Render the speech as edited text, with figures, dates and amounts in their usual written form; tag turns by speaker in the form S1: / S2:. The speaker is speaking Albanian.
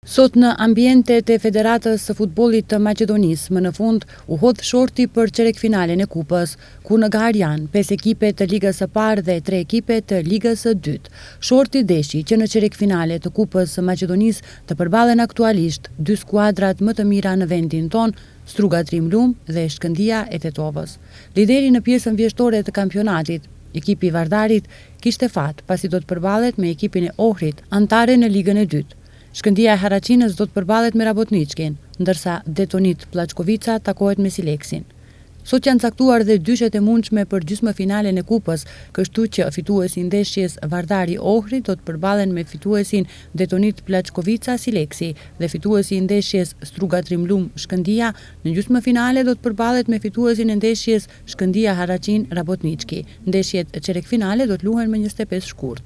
S1: Sot në ambientet e Federatës së Futbollit të Maqedonisë, më në fund u hodh shorti për çerekfinalen e kupës, ku në garë janë 5 ekipe të ligës së parë dhe 3 ekipe të ligës së dytë. Shorti deshi që në çerekfinale të kupës së Maqedonisë të përballen aktualisht 2 skuadrat më të mira në vendin ton, Struga Trimlum dhe Shkëndija e Tetovës. Lideri në pjesën vjeshtore të kampionatit, ekipi i Vardarit kishte fat pasi do të përballet me ekipin e Ohrit, antare në ligën e dytë. Shkëndija e Haraçinës do të përballet me Rabotniçkin, ndërsa Detonit Plaçkovica takohet me Sileksin. Sot janë caktuar dhe dyshet e mundshme për gjysmëfinalen e kupës, kështu që fituesi i ndeshjes Vardari Ohri do të përballen me fituesin Detonit Plaçkovica Sileksi dhe fituesi i ndeshjes Struga Trimlum Shkëndija në gjysmëfinale do të përballet me fituesin e ndeshjes Shkëndija Haraçin Rabotniçki. Ndeshjet çerekfinale do të luhen më 25 shkurt.